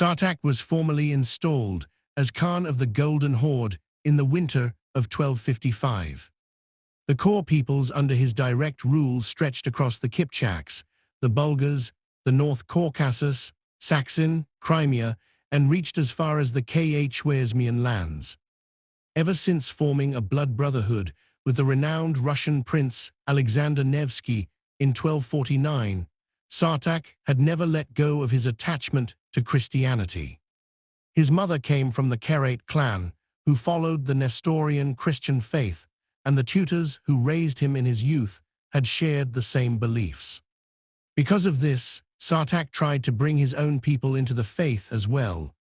Sartaq was formally installed as Khan of the Golden Horde in the winter of 1255. The core peoples under his direct rule stretched across the Kipchaks, the Bulgars, the North Caucasus, Saxon, Crimea, and reached as far as the Khwarezmian lands. Ever since forming a blood brotherhood with the renowned Russian prince Alexander Nevsky in 1249, Sartaq had never let go of his attachment to Christianity. His mother came from the Kherate clan, who followed the Nestorian Christian faith, and the tutors who raised him in his youth had shared the same beliefs. Because of this, Sartaq tried to bring his own people into the faith as well.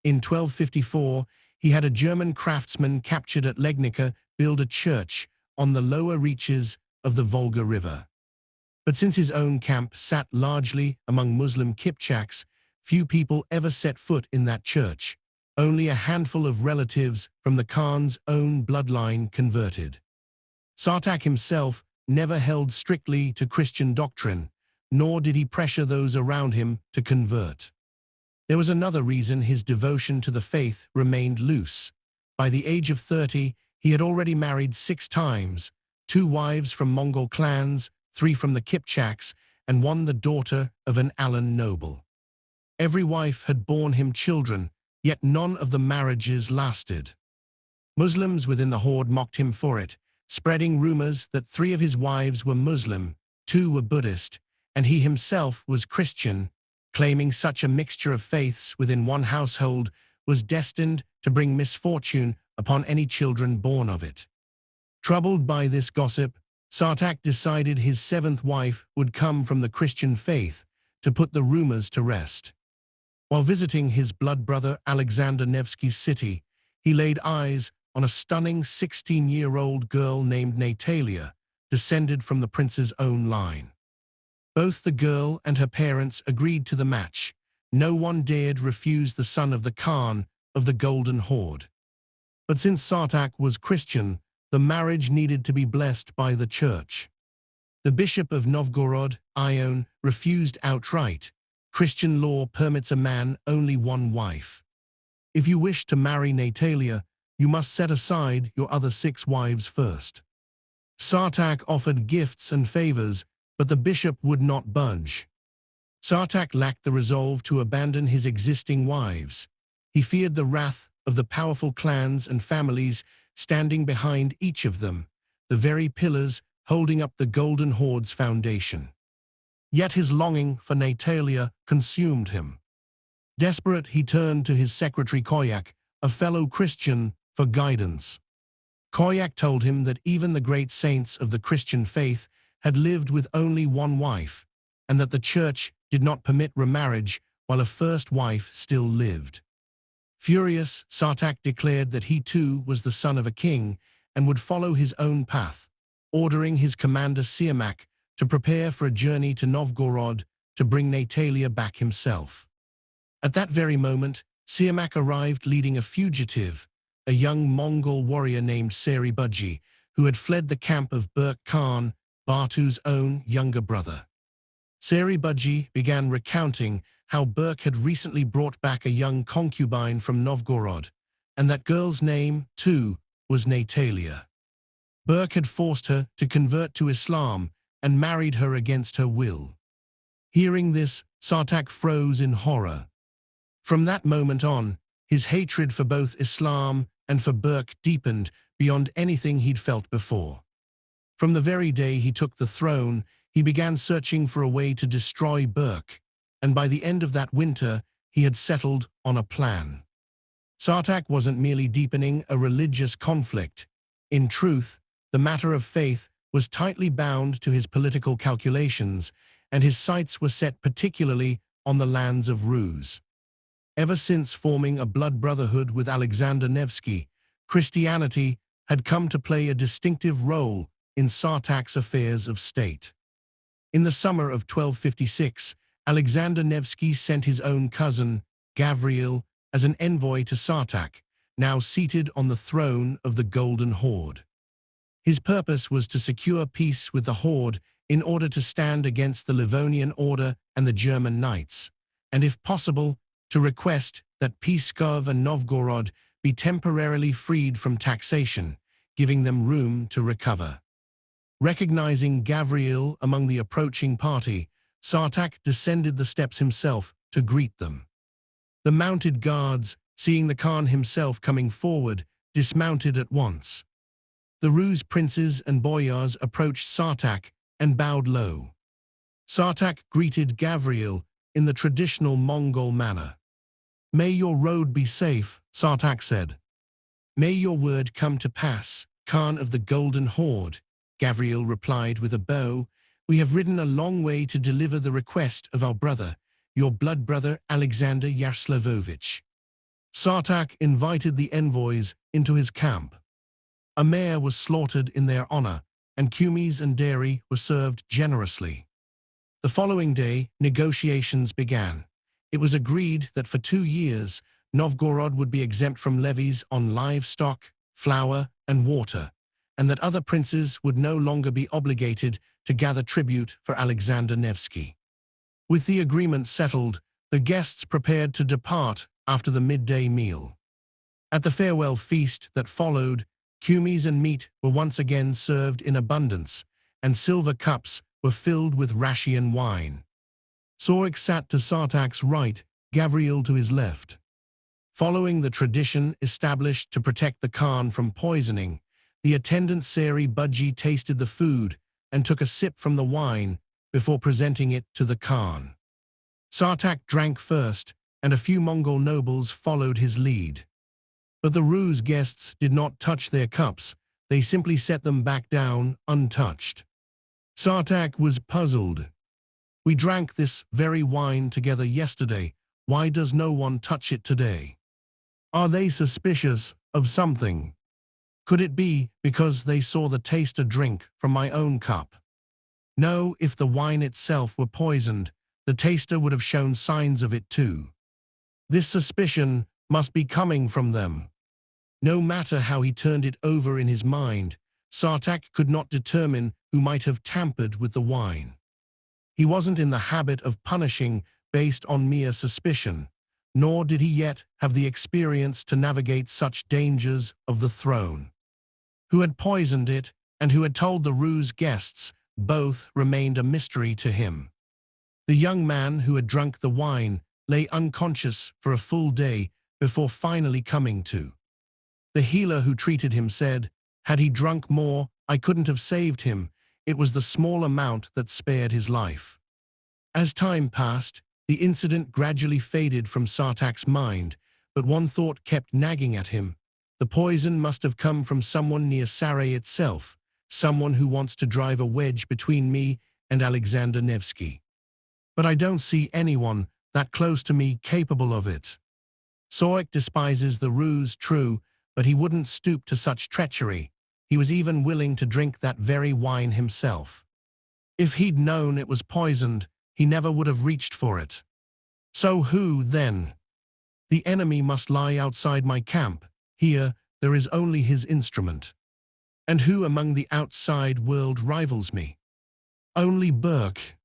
In 1254, he had a German craftsman captured at Legnica build a church on the lower reaches of the Volga River. But since his own camp sat largely among Muslim Kipchaks, few people ever set foot in that church. Only a handful of relatives from the Khan's own bloodline converted. Sartaq himself never held strictly to Christian doctrine, nor did he pressure those around him to convert. There was another reason his devotion to the faith remained loose. By the age of 30, he had already married 6 times, 2 wives from Mongol clans, 3 from the Kipchaks, and 1 the daughter of an Alan noble. Every wife had borne him children, yet none of the marriages lasted. Muslims within the horde mocked him for it, spreading rumors that 3 of his wives were Muslim, 2 were Buddhist, and he himself was Christian, claiming such a mixture of faiths within one household was destined to bring misfortune upon any children born of it. Troubled by this gossip, Sartaq decided his 7th wife would come from the Christian faith to put the rumors to rest. While visiting his blood brother Alexander Nevsky's city, he laid eyes on a stunning 16-year-old girl named Natalia, descended from the prince's own line. Both the girl and her parents agreed to the match. No one dared refuse the son of the Khan of the Golden Horde. But since Sartaq was Christian, the marriage needed to be blessed by the church. The Bishop of Novgorod, Ion, refused outright. Christian law permits a man only 1 wife. If you wish to marry Natalia, you must set aside your other 6 wives first. Sartaq offered gifts and favors, but the bishop would not budge. Sartaq lacked the resolve to abandon his existing wives. He feared the wrath of the powerful clans and families standing behind each of them, the very pillars holding up the Golden Horde's foundation. Yet his longing for Natalia consumed him. Desperate, he turned to his secretary Koyak, a fellow Christian, for guidance. Koyak told him that even the great saints of the Christian faith had lived with only 1 wife, and that the church did not permit remarriage while a first wife still lived. Furious, Sartaq declared that he too was the son of a king and would follow his own path, ordering his commander Siamak to prepare for a journey to Novgorod to bring Natalia back himself. At that very moment, Siamak arrived leading a fugitive, a young Mongol warrior named Sartaq, who had fled the camp of Berke Khan, Batu's own younger brother. Sartaq began recounting how Berke had recently brought back a young concubine from Novgorod, and that girl's name, too, was Natalia. Berke had forced her to convert to Islam and married her against her will. Hearing this, Sartaq froze in horror. From that moment on, his hatred for both Islam and for Berke deepened beyond anything he'd felt before. From the very day he took the throne, he began searching for a way to destroy Berke, and by the end of that winter, he had settled on a plan. Sartaq wasn't merely deepening a religious conflict. In truth, the matter of faith was tightly bound to his political calculations, and his sights were set particularly on the lands of Rus. Ever since forming a blood brotherhood with Alexander Nevsky, Christianity had come to play a distinctive role in Sartaq's affairs of state. In the summer of 1256, Alexander Nevsky sent his own cousin, Gavriil, as an envoy to Sartaq, now seated on the throne of the Golden Horde. His purpose was to secure peace with the Horde in order to stand against the Livonian Order and the German Knights, and if possible, to request that Pskov and Novgorod be temporarily freed from taxation, giving them room to recover. Recognizing Gavriil among the approaching party, Sartaq descended the steps himself to greet them. The mounted guards, seeing the Khan himself coming forward, dismounted at once. The Rus princes and boyars approached Sartaq and bowed low. Sartaq greeted Gavriil in the traditional Mongol manner. "May your road be safe," Sartaq said. "May your word come to pass, Khan of the Golden Horde," Gavriil replied with a bow. "We have ridden a long way to deliver the request of our brother, your blood brother Alexander Yaroslavovich." Sartaq invited the envoys into his camp. A mare was slaughtered in their honor, and kumis and dairy were served generously. The following day, negotiations began. It was agreed that for 2 years, Novgorod would be exempt from levies on livestock, flour, and water, and that other princes would no longer be obligated to gather tribute for Alexander Nevsky. With the agreement settled, the guests prepared to depart after the midday meal. At the farewell feast that followed, kumis and meat were once again served in abundance, and silver cups were filled with Russian wine. Sorek sat to Sartaq's right, Gavriil to his left. Following the tradition established to protect the Khan from poisoning, the attendant Sari Budji tasted the food and took a sip from the wine before presenting it to the Khan. Sartaq drank first, and a few Mongol nobles followed his lead. But the Rus guests did not touch their cups, they simply set them back down untouched. Sartaq was puzzled. "We drank this very wine together yesterday, why does no one touch it today? Are they suspicious of something? Could it be because they saw the taster drink from my own cup? No, if the wine itself were poisoned, the taster would have shown signs of it too. This suspicion must be coming from them." No matter how he turned it over in his mind, Sartaq could not determine who might have tampered with the wine. He wasn't in the habit of punishing based on mere suspicion, nor did he yet have the experience to navigate such dangers of the throne. Who had poisoned it and who had told the Rus guests both remained a mystery to him. The young man who had drunk the wine lay unconscious for a full day before finally coming to. The healer who treated him said, "Had he drunk more, I couldn't have saved him. It was the small amount that spared his life." As time passed, the incident gradually faded from Sartaq's mind, but one thought kept nagging at him. The poison must have come from someone near Saray itself, someone who wants to drive a wedge between me and Alexander Nevsky. But I don't see anyone that close to me capable of it. Sorek despises the Rus, true, but he wouldn't stoop to such treachery. He was even willing to drink that very wine himself. If he'd known it was poisoned, he never would have reached for it. So who, then? The enemy must lie outside my camp. Here, there is only his instrument. And who among the outside world rivals me? Only Berke.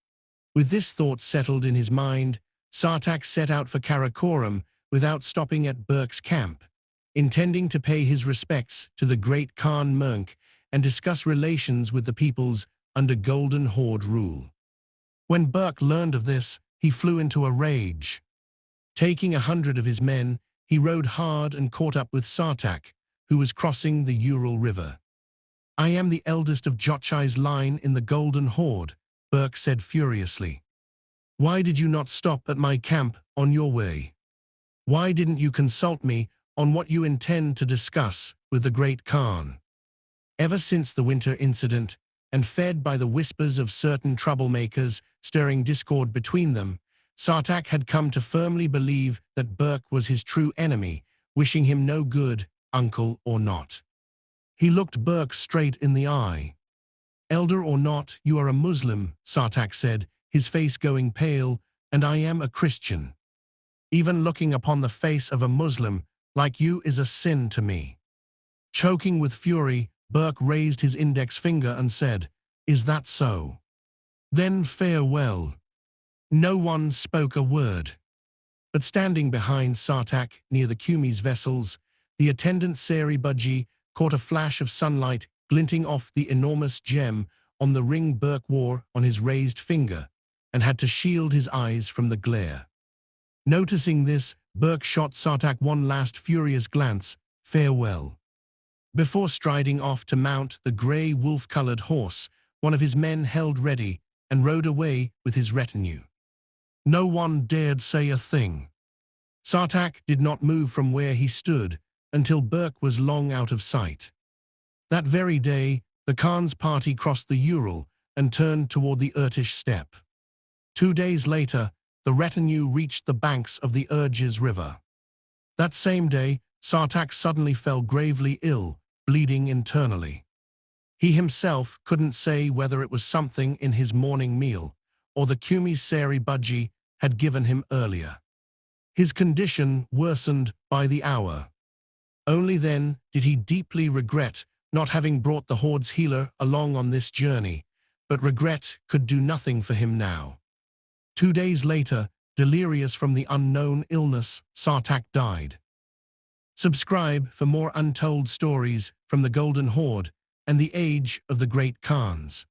With this thought settled in his mind, Sartaq set out for Karakorum without stopping at Berke's camp, intending to pay his respects to the great Khan Mönk and discuss relations with the peoples under Golden Horde rule. When Berke learned of this, he flew into a rage. Taking 100 of his men, he rode hard and caught up with Sartaq, who was crossing the Ural River. "I am the eldest of Jochai's line in the Golden Horde," Berke said furiously. "Why did you not stop at my camp on your way? Why didn't you consult me on what you intend to discuss with the great Khan?" Ever since the winter incident, and fed by the whispers of certain troublemakers stirring discord between them, Sartaq had come to firmly believe that Berke was his true enemy, wishing him no good, uncle or not. He looked Berke straight in the eye. "Elder or not, you are a Muslim," Sartaq said, his face going pale, "and I am a Christian. Even looking upon the face of a Muslim like you is a sin to me." Choking with fury, Berke raised his index finger and said, "Is that so? Then farewell." No one spoke a word. But standing behind Sartaq near the Kumi's vessels, the attendant Sari Budgie caught a flash of sunlight glinting off the enormous gem on the ring Berke wore on his raised finger, and had to shield his eyes from the glare. Noticing this, Berke shot Sartaq one last furious glance, farewell, before striding off to mount the grey wolf-colored horse one of his men held ready and rode away with his retinue. No one dared say a thing. Sartaq did not move from where he stood until Berke was long out of sight. That very day, the Khan's party crossed the Ural and turned toward the Irtish steppe. 2 days later, the retinue reached the banks of the Irtish River. That same day, Sartaq suddenly fell gravely ill, bleeding internally. He himself couldn't say whether it was something in his morning meal or the Kumi's Sari Budgie had given him earlier. His condition worsened by the hour. Only then did he deeply regret not having brought the Horde's healer along on this journey, but regret could do nothing for him now. 2 days later, delirious from the unknown illness, Sartaq died. Subscribe for more untold stories from the Golden Horde and the Age of the Great Khans.